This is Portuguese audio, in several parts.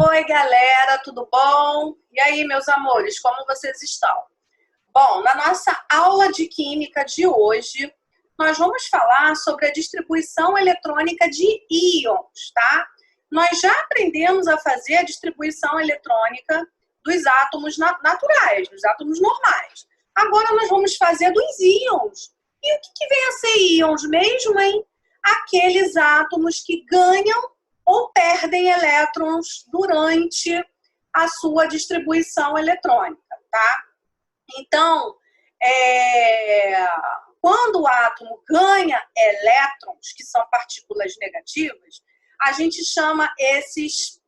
Oi, galera, tudo bom? E aí, meus amores, como vocês estão? Bom, na nossa aula de química de hoje, nós vamos falar sobre a distribuição eletrônica de íons, tá? Nós já aprendemos a fazer a distribuição eletrônica dos átomos naturais, dos átomos normais. Agora nós vamos fazer dos íons. E o que vem a ser íons mesmo, hein? Aqueles átomos que ganham ou perdem elétrons durante a sua distribuição eletrônica, tá? Então, quando o átomo ganha elétrons, que são partículas negativas, a gente chama esses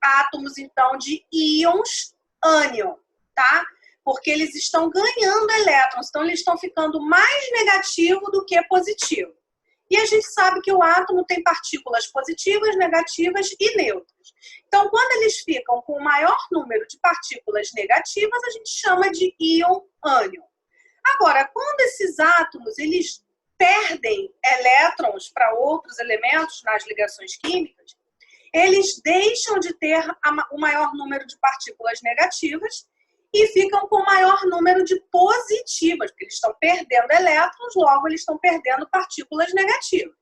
átomos, então, de íons ânion, tá? Porque eles estão ganhando elétrons, então eles estão ficando mais negativo do que positivo. E a gente sabe que o átomo tem partículas positivas, negativas e neutras. Então, quando eles ficam com o maior número de partículas negativas, a gente chama de íon ânion. Agora, quando esses átomos eles perdem elétrons para outros elementos nas ligações químicas, eles deixam de ter o maior número de partículas negativas e ficam com o maior número de positivas, porque eles estão perdendo elétrons, logo eles estão perdendo partículas negativas.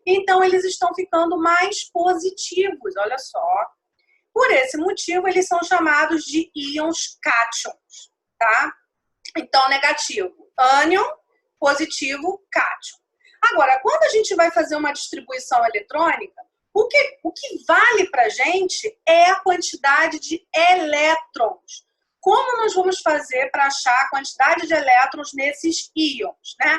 Então, eles estão ficando mais positivos, olha só. Por esse motivo, eles são chamados de íons cátions, tá? Então, negativo, ânion, positivo, cátion. Agora, quando a gente vai fazer uma distribuição eletrônica, o que vale para a gente é a quantidade de elétrons. Como nós vamos fazer para achar a quantidade de elétrons nesses íons, né?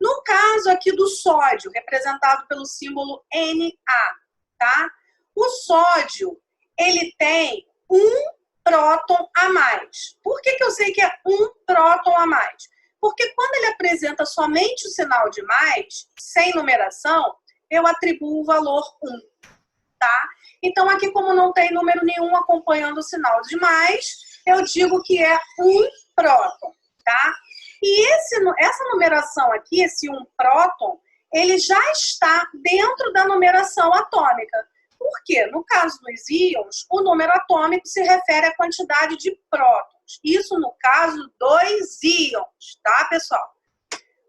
No caso aqui do sódio, representado pelo símbolo Na, tá? O sódio, ele tem um próton a mais. Por que eu sei que é um próton a mais? Porque quando ele apresenta somente o sinal de mais, sem numeração, eu atribuo o valor 1, tá? Então, aqui, como não tem número nenhum acompanhando o sinal de mais, eu digo que é um próton, tá? E essa numeração aqui, esse um próton, ele já está dentro da numeração atômica. Por quê? No caso dos íons, o número atômico se refere à quantidade de prótons. Isso no caso dos íons, tá, pessoal?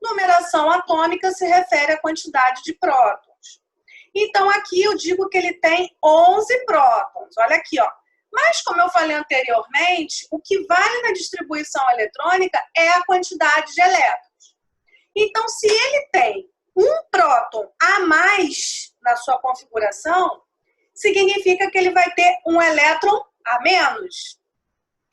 Numeração atômica se refere à quantidade de prótons. Então, aqui eu digo que ele tem 11 prótons. Olha aqui, ó. Mas, como eu falei anteriormente, o que vale na distribuição eletrônica é a quantidade de elétrons. Então, se ele tem um próton a mais na sua configuração, significa que ele vai ter um elétron a menos,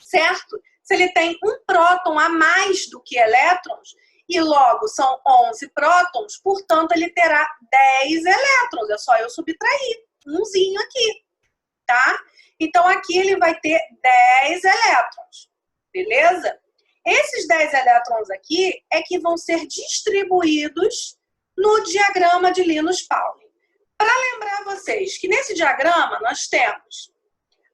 certo? Se ele tem um próton a mais do que elétrons, e logo são 11 prótons, portanto, ele terá 10 elétrons. É só eu subtrair umzinho aqui, tá? Então, aqui ele vai ter 10 elétrons, beleza? Esses 10 elétrons aqui é que vão ser distribuídos no diagrama de Linus-Pauling. Para lembrar vocês que nesse diagrama nós temos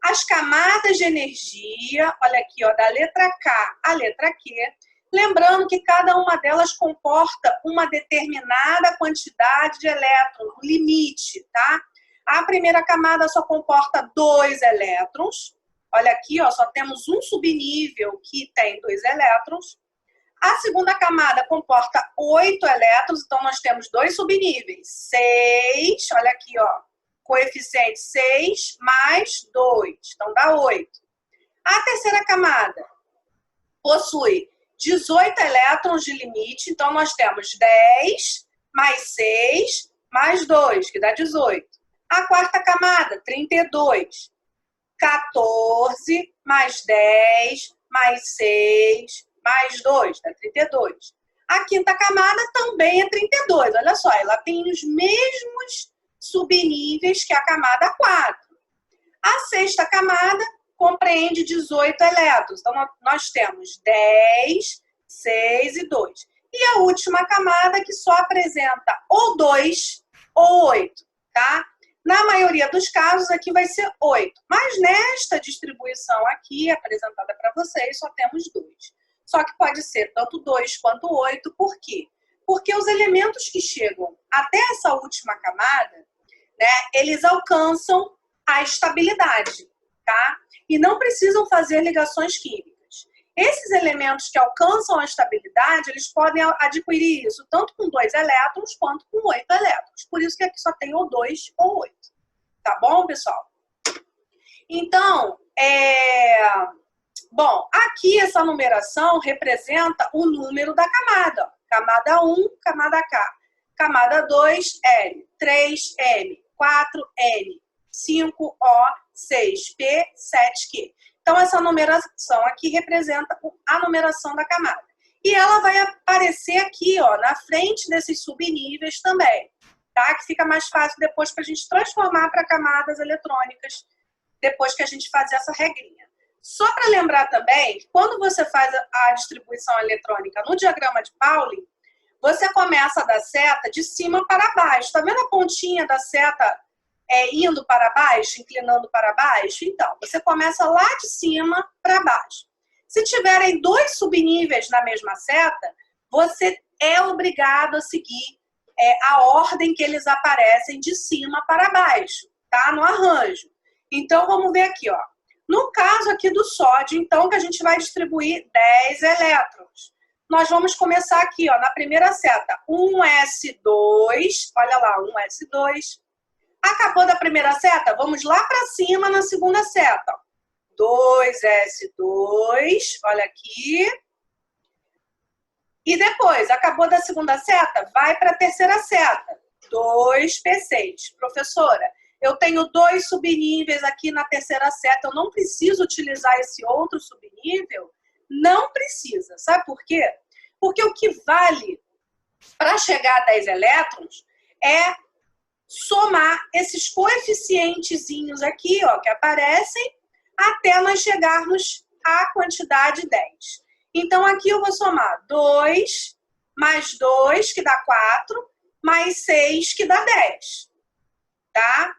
as camadas de energia, olha aqui, ó, da letra K à letra Q, lembrando que cada uma delas comporta uma determinada quantidade de elétrons, um limite, tá? A primeira camada só comporta 2 elétrons. Olha aqui, ó, só temos um subnível que tem 2 elétrons. A segunda camada comporta 8 elétrons, então nós temos 2 subníveis. 6, olha aqui, ó, coeficiente 6 mais 2, então dá 8. A terceira camada possui 18 elétrons de limite, então nós temos 10 mais 6 mais 2, que dá 18. A quarta camada, 32. 14 mais 10 mais 6 mais 2, dá 32. A quinta camada também é 32. Olha só, ela tem os mesmos subníveis que a camada 4. A sexta camada compreende 18 elétrons. Então, nós temos 10, 6 e 2. E a última camada que só apresenta ou 2 ou 8, tá? Na maioria dos casos, aqui vai ser 8. Mas nesta distribuição aqui, apresentada para vocês, só temos 2. Só que pode ser tanto 2 quanto 8. Por quê? Porque os elementos que chegam até essa última camada, né, eles alcançam a estabilidade, tá? E não precisam fazer ligações químicas. Esses elementos que alcançam a estabilidade, eles podem adquirir isso tanto com 2 elétrons quanto com 8 elétrons. Por isso que aqui só tem ou 2 ou 8. Tá bom, pessoal? Então, bom, aqui essa numeração representa o número da camada. Camada 1, camada K. Camada 2, L. 3, M. 4, N. 5, O. 6, P. 7, Q. Então, essa numeração aqui representa a numeração da camada. E ela vai aparecer aqui, ó, na frente desses subníveis também, tá? Que fica mais fácil depois para a gente transformar para camadas eletrônicas, depois que a gente fazer essa regrinha. Só para lembrar também, quando você faz a distribuição eletrônica no diagrama de Pauling, você começa da seta de cima para baixo. Tá vendo a pontinha da seta indo para baixo, inclinando para baixo? Então, você começa lá de cima para baixo. Se tiverem 2 subníveis na mesma seta, você é obrigado a seguir a ordem que eles aparecem de cima para baixo, tá? No arranjo. Então, vamos ver aqui, ó. No caso aqui do sódio, então, que a gente vai distribuir 10 elétrons. Nós vamos começar aqui, ó, na primeira seta, 1s2, olha lá, 1s2. Acabou da primeira seta, vamos lá para cima na segunda seta. 2s2, olha aqui. E depois, acabou da segunda seta, vai para a terceira seta. 2p6. Professora, eu tenho 2 subníveis aqui na terceira seta, eu não preciso utilizar esse outro subnível? Não precisa. Sabe por quê? Porque o que vale para chegar a 10 elétrons é somar esses coeficientezinhos aqui, ó, que aparecem, até nós chegarmos à quantidade 10. Então, aqui eu vou somar 2 mais 2, que dá 4, mais 6, que dá 10. Tá?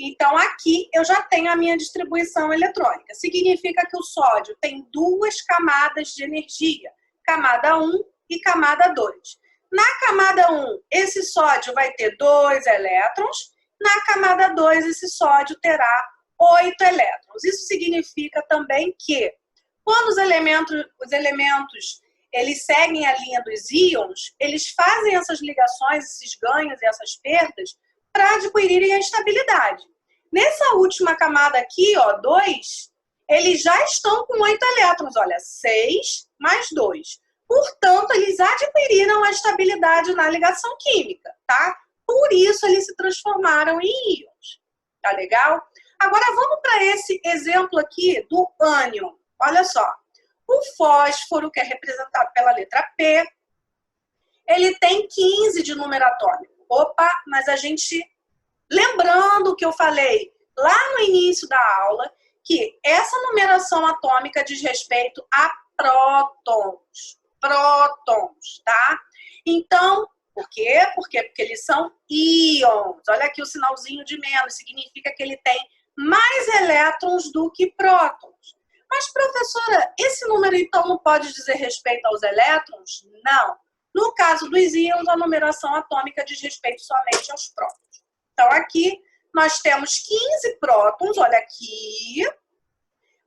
Então, aqui eu já tenho a minha distribuição eletrônica. Significa que o sódio tem 2 camadas de energia, camada 1 e camada 2. Na camada 1, esse sódio vai ter 2 elétrons. Na camada 2, esse sódio terá 8 elétrons. Isso significa também que, quando os elementos eles seguem a linha dos íons, eles fazem essas ligações, esses ganhos e essas perdas para adquirirem a estabilidade. Nessa última camada aqui, ó, 2, eles já estão com 8 elétrons. Olha, 6 mais 2. Portanto, eles adquiriram a estabilidade na ligação química, tá? Por isso, eles se transformaram em íons. Tá legal? Agora, vamos para esse exemplo aqui do ânion. Olha só. O fósforo, que é representado pela letra P, ele tem 15 de número atômico. Opa, mas a gente... Lembrando o que eu falei lá no início da aula, que essa numeração atômica diz respeito a prótons. Prótons, tá? Então, por quê? Porque eles são íons. Olha aqui o sinalzinho de menos, significa que ele tem mais elétrons do que prótons. Mas, professora, esse número então não pode dizer respeito aos elétrons? Não. No caso dos íons, a numeração atômica diz respeito somente aos prótons. Então, aqui nós temos 15 prótons, olha aqui.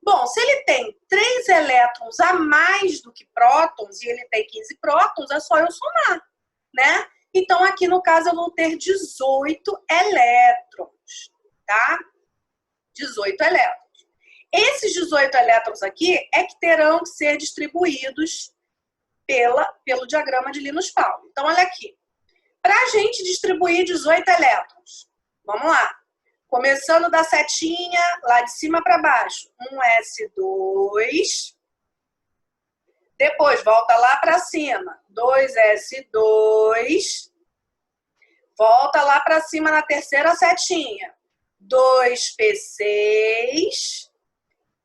Bom, se ele tem 3 elétrons a mais do que prótons e ele tem 15 prótons, é só eu somar, né? Então, aqui no caso, eu vou ter 18 elétrons, tá? 18 elétrons. Esses 18 elétrons aqui é que terão que ser distribuídos pelo diagrama de Linus-Pauling. Então, olha aqui. Para a gente distribuir 18 elétrons, vamos lá. Começando da setinha, lá de cima para baixo, 1s2. Depois, volta lá para cima, 2s2. Volta lá para cima na terceira setinha, 2p6.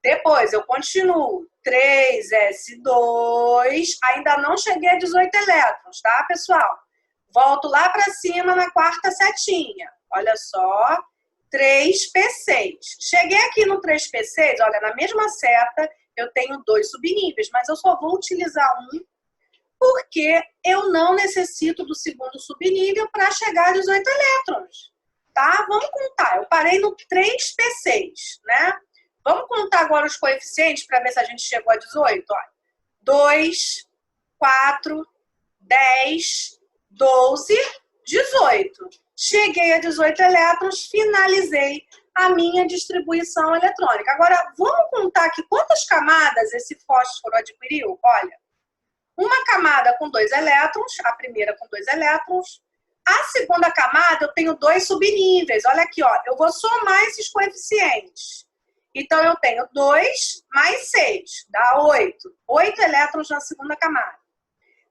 Depois, eu continuo, 3s2. Ainda não cheguei a 18 elétrons, tá, pessoal? Volto lá para cima na quarta setinha. Olha só, 3p6. Cheguei aqui no 3p6, olha, na mesma seta eu tenho 2 subníveis, mas eu só vou utilizar um Porque eu não necessito do segundo subnível para chegar a 18 elétrons. Tá? Vamos contar. Eu parei no 3p6, né? Vamos contar agora os coeficientes para ver se a gente chegou a 18. Olha. 2, 4, 10, 12, 18. Cheguei a 18 elétrons, finalizei a minha distribuição eletrônica. Agora, vamos contar aqui quantas camadas esse fósforo adquiriu? Olha, uma camada com 2 elétrons, a primeira com 2 elétrons. A segunda camada, eu tenho 2 subníveis. Olha aqui, ó, eu vou somar esses coeficientes. Então, eu tenho 2 mais 6, dá 8. 8 elétrons na segunda camada.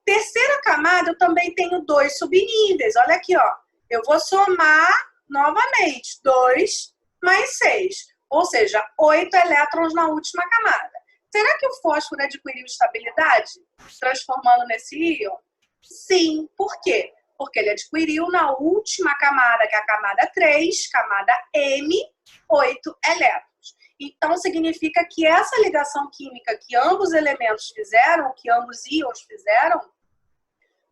Terceira camada, eu também tenho 2 subníveis. Olha aqui, ó. Eu vou somar novamente 2 mais 6. Ou seja, 8 elétrons na última camada. Será que o fósforo adquiriu estabilidade, transformando nesse íon? Sim. Por quê? Porque ele adquiriu na última camada, que é a camada 3, camada M, 8 elétrons. Então, significa que essa ligação química que ambos elementos fizeram, que ambos íons fizeram,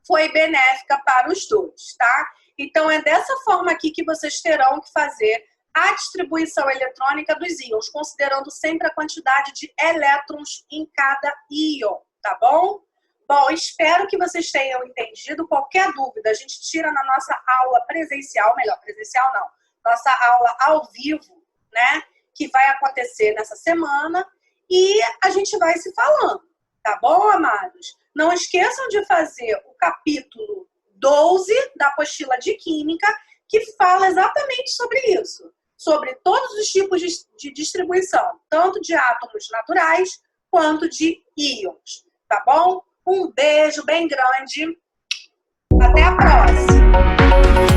foi benéfica para os dois, tá? Então, é dessa forma aqui que vocês terão que fazer a distribuição eletrônica dos íons, considerando sempre a quantidade de elétrons em cada íon, tá bom? Bom, espero que vocês tenham entendido. Qualquer dúvida, a gente tira na nossa aula presencial, melhor, presencial não, nossa aula ao vivo, né? Que vai acontecer nessa semana e a gente vai se falando, tá bom, amados? Não esqueçam de fazer o capítulo 12 da apostila de Química, que fala exatamente sobre isso, sobre todos os tipos de distribuição, tanto de átomos naturais quanto de íons, tá bom? Um beijo bem grande, até a próxima!